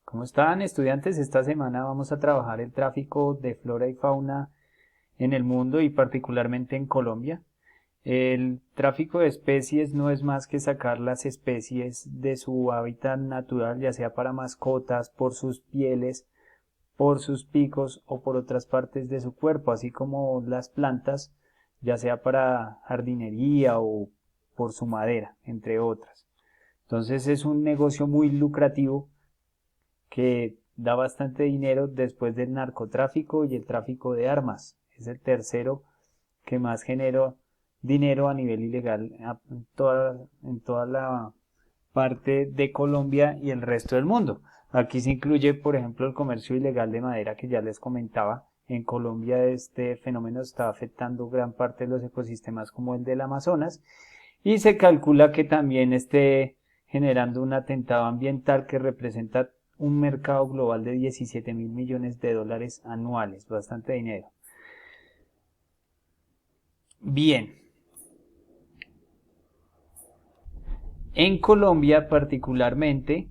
¿Cómo están, estudiantes? Esta semana vamos a trabajar el tráfico de flora y fauna en el mundo y particularmente en Colombia. El tráfico de especies no es más que sacar las especies de su hábitat natural, ya sea para mascotas, por sus pieles, por sus picos o por otras partes de su cuerpo, así como las plantas, ya sea para jardinería o por su madera, entre otras. Entonces es un negocio muy lucrativo que da bastante dinero después del narcotráfico y el tráfico de armas. Es el tercero que más generó dinero a nivel ilegal en toda la parte de Colombia y el resto del mundo. Aquí se incluye, por ejemplo, el comercio ilegal de madera que ya les comentaba. En Colombia este fenómeno está afectando gran parte de los ecosistemas como el del Amazonas y se calcula que también esté generando un atentado ambiental que representa un mercado global de 17.000 millones de dólares anuales, bastante dinero. Bien, en Colombia particularmente,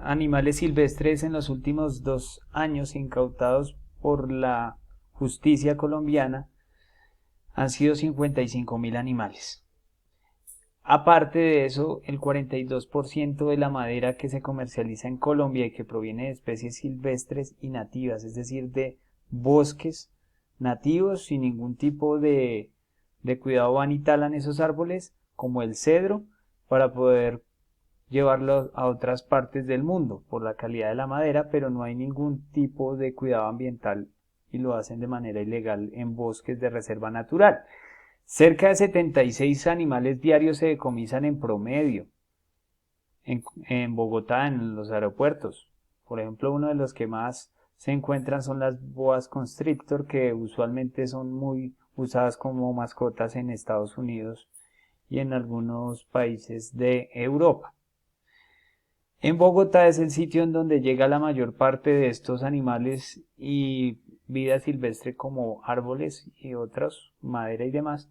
animales silvestres en los últimos 2 años incautados por la justicia colombiana han sido 55.000 animales. Aparte de eso, el 42% de la madera que se comercializa en Colombia y que proviene de especies silvestres y nativas, es decir, de bosques nativos sin ningún tipo de cuidado, van y talan esos árboles, como el cedro, para poder llevarlo a otras partes del mundo por la calidad de la madera, pero no hay ningún tipo de cuidado ambiental y lo hacen de manera ilegal en bosques de reserva natural. Cerca de 76 animales diarios se decomisan en promedio en Bogotá, en los aeropuertos. Por ejemplo, uno de los que más se encuentran son las boas constrictor, que usualmente son muy usadas como mascotas en Estados Unidos y en algunos países de Europa. En Bogotá es el sitio en donde llega la mayor parte de estos animales y vida silvestre como árboles y otros, madera y demás,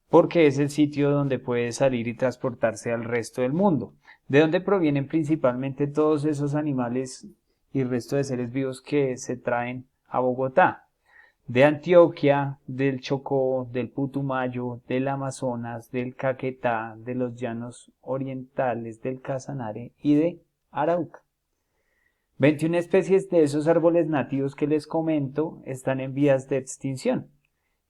porque es el sitio donde puede salir y transportarse al resto del mundo. ¿De dónde provienen principalmente todos esos animales y resto de seres vivos que se traen a Bogotá? De Antioquia, del Chocó, del Putumayo, del Amazonas, del Caquetá, de los llanos orientales, del Casanare y de Arauca. 21 especies de esos árboles nativos que les comento están en vías de extinción,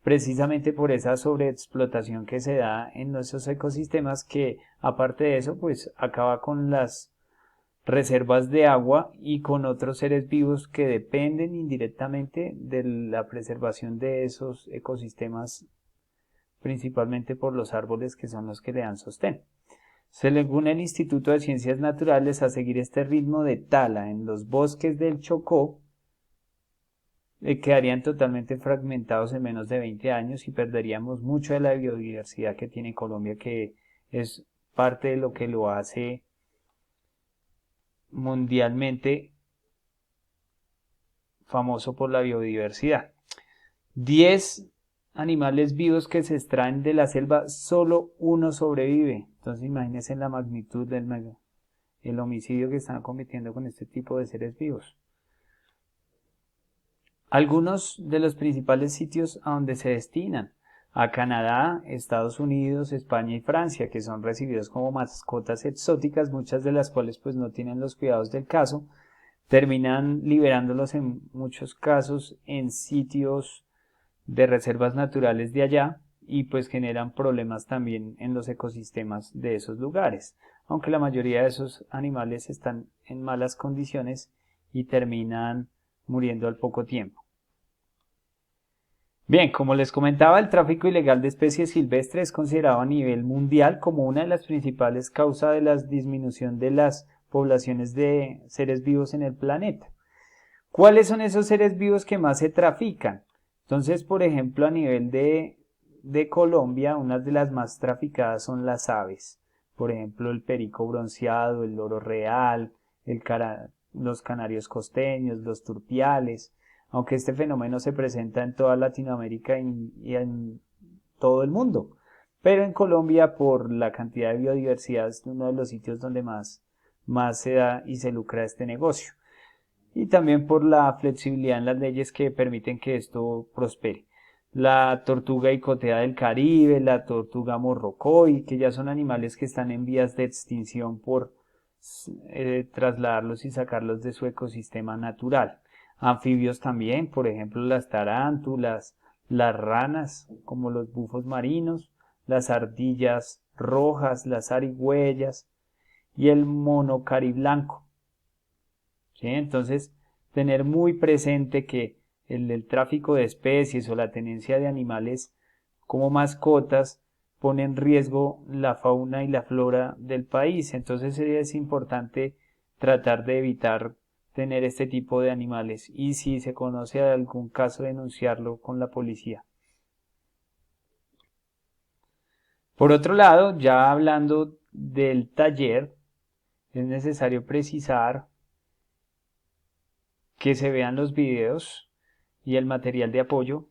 precisamente por esa sobreexplotación que se da en nuestros ecosistemas, que aparte de eso pues acaba con las reservas de agua y con otros seres vivos que dependen indirectamente de la preservación de esos ecosistemas, principalmente por los árboles que son los que le dan sostén. Según el Instituto de Ciencias Naturales, a seguir este ritmo de tala en los bosques del Chocó, quedarían totalmente fragmentados en menos de 20 años y perderíamos mucho de la biodiversidad que tiene Colombia, que es parte de lo que lo hace mundialmente famoso por la biodiversidad. 10 animales vivos que se extraen de la selva, solo uno sobrevive. Entonces imagínense la magnitud del el homicidio que están cometiendo con este tipo de seres vivos. Algunos de los principales sitios a donde se destinan: a Canadá, Estados Unidos, España y Francia, que son recibidos como mascotas exóticas, muchas de las cuales pues no tienen los cuidados del caso, terminan liberándolos en muchos casos en sitios de reservas naturales de allá y pues generan problemas también en los ecosistemas de esos lugares, aunque la mayoría de esos animales están en malas condiciones y terminan muriendo al poco tiempo. Bien, como les comentaba, el tráfico ilegal de especies silvestres es considerado a nivel mundial como una de las principales causas de la disminución de las poblaciones de seres vivos en el planeta. ¿Cuáles son esos seres vivos que más se trafican? Entonces, por ejemplo, a nivel de Colombia, una de las más traficadas son las aves. Por ejemplo, el perico bronceado, el loro real, los canarios costeños, los turpiales, aunque este fenómeno se presenta en toda Latinoamérica y en todo el mundo. Pero en Colombia, por la cantidad de biodiversidad, es uno de los sitios donde más más se da y se lucra este negocio. Y también por la flexibilidad en las leyes que permiten que esto prospere. La tortuga icotea del Caribe, la tortuga morrocoy, que ya son animales que están en vías de extinción por trasladarlos y sacarlos de su ecosistema natural. Anfibios también, por ejemplo las tarántulas, las ranas, como los bufos marinos, las ardillas rojas, las zarigüeyas y el mono cariblanco. ¿Sí? Entonces, tener muy presente que el tráfico de especies o la tenencia de animales como mascotas pone en riesgo la fauna y la flora del país. Entonces es importante tratar de evitar tener este tipo de animales y si se conoce de algún caso denunciarlo con la policía. Por otro lado, ya hablando del taller, es necesario precisar que se vean los videos y el material de apoyo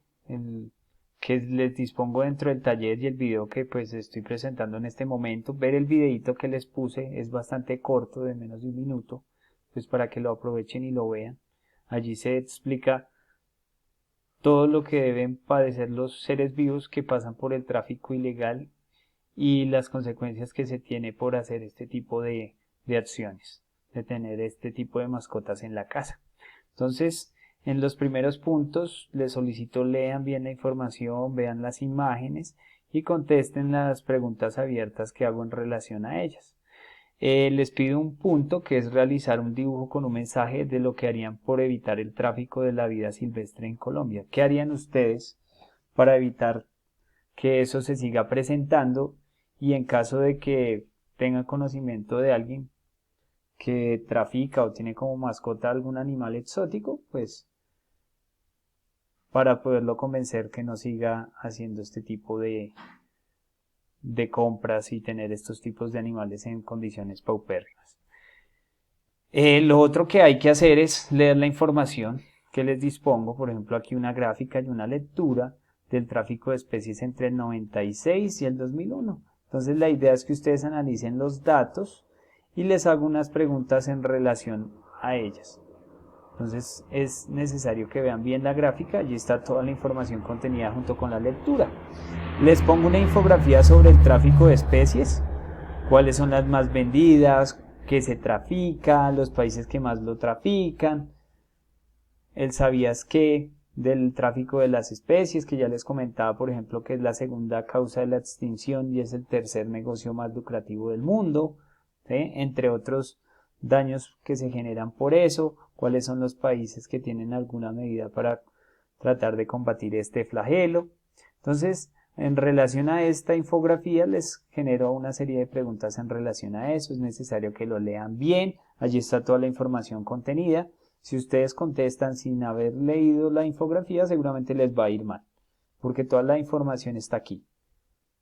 que les dispongo dentro del taller y el video que pues estoy presentando en este momento. Ver el videito que les puse es bastante corto, de menos de un minuto, pues para que lo aprovechen y lo vean. Allí se explica todo lo que deben padecer los seres vivos que pasan por el tráfico ilegal y las consecuencias que se tiene por hacer este tipo de acciones, de tener este tipo de mascotas en la casa. Entonces, en los primeros puntos les solicito lean bien la información, vean las imágenes y contesten las preguntas abiertas que hago en relación a ellas. Les pido un punto que es realizar un dibujo con un mensaje de lo que harían por evitar el tráfico de la vida silvestre en Colombia. ¿Qué harían ustedes para evitar que eso se siga presentando y en caso de que tengan conocimiento de alguien que trafica o tiene como mascota algún animal exótico, pues para poderlo convencer que no siga haciendo este tipo de compras y tener estos tipos de animales en condiciones paupérrimas? Lo otro que hay que hacer es leer la información que les dispongo, por ejemplo aquí una gráfica y una lectura del tráfico de especies entre el 96 y el 2001. Entonces la idea es que ustedes analicen los datos y les hago unas preguntas en relación a ellas. Entonces es necesario que vean bien la gráfica, allí está toda la información contenida junto con la lectura. Les pongo una infografía sobre el tráfico de especies, cuáles son las más vendidas, qué se trafica, los países que más lo trafican, el sabías qué del tráfico de las especies, que ya les comentaba, por ejemplo, que es la segunda causa de la extinción y es el tercer negocio más lucrativo del mundo, ¿sí? Entre otros daños que se generan por eso, cuáles son los países que tienen alguna medida para tratar de combatir este flagelo. Entonces, en relación a esta infografía les genero una serie de preguntas en relación a eso, es necesario que lo lean bien, allí está toda la información contenida. Si ustedes contestan sin haber leído la infografía, seguramente les va a ir mal, porque toda la información está aquí.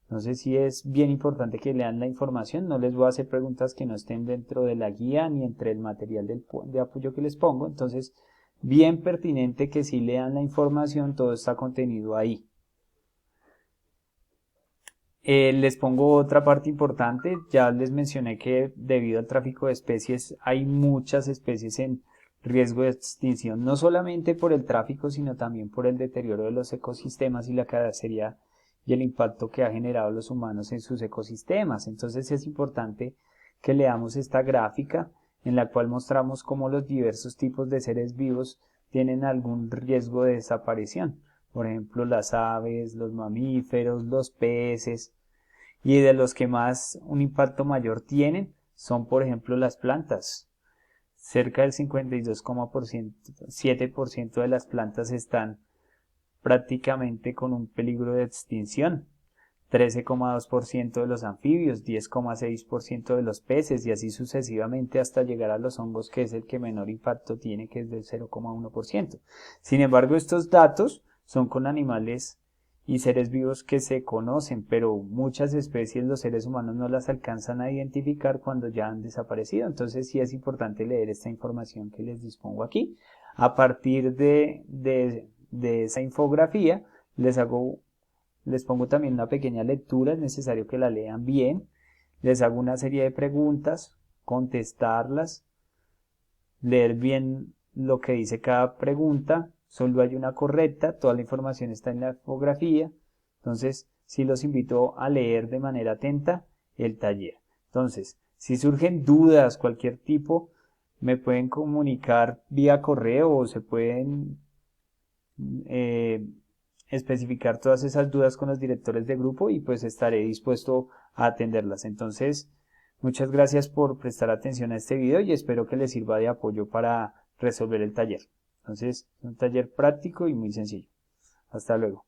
Entonces sí es bien importante que lean la información, no les voy a hacer preguntas que no estén dentro de la guía ni entre el material de apoyo que les pongo, entonces bien pertinente que sí lean la información, todo está contenido ahí. Les pongo otra parte importante, ya les mencioné que debido al tráfico de especies hay muchas especies en riesgo de extinción, no solamente por el tráfico, sino también por el deterioro de los ecosistemas y la cacería y el impacto que ha generado los humanos en sus ecosistemas. Entonces es importante que leamos esta gráfica en la cual mostramos cómo los diversos tipos de seres vivos tienen algún riesgo de desaparición. Por ejemplo, las aves, los mamíferos, los peces, y de los que más un impacto mayor tienen son, por ejemplo, las plantas. Cerca del 52,7% de las plantas están prácticamente con un peligro de extinción. 13,2% de los anfibios, 10,6% de los peces y así sucesivamente hasta llegar a los hongos, que es el que menor impacto tiene, que es del 0,1%. Sin embargo, estos datos son con animales y seres vivos que se conocen, pero muchas especies los seres humanos no las alcanzan a identificar cuando ya han desaparecido. Entonces sí es importante leer esta información que les dispongo aquí. A partir de esa infografía les pongo también una pequeña lectura, es necesario que la lean bien, les hago una serie de preguntas contestarlas, leer bien lo que dice cada pregunta. Solo hay una correcta, toda la información está en la infografía. Entonces, sí los invito a leer de manera atenta el taller. Entonces, si surgen dudas, cualquier tipo, me pueden comunicar vía correo o se pueden especificar todas esas dudas con los directores de grupo y pues estaré dispuesto a atenderlas. Entonces, muchas gracias por prestar atención a este video y espero que les sirva de apoyo para resolver el taller. Entonces, un taller práctico y muy sencillo. Hasta luego.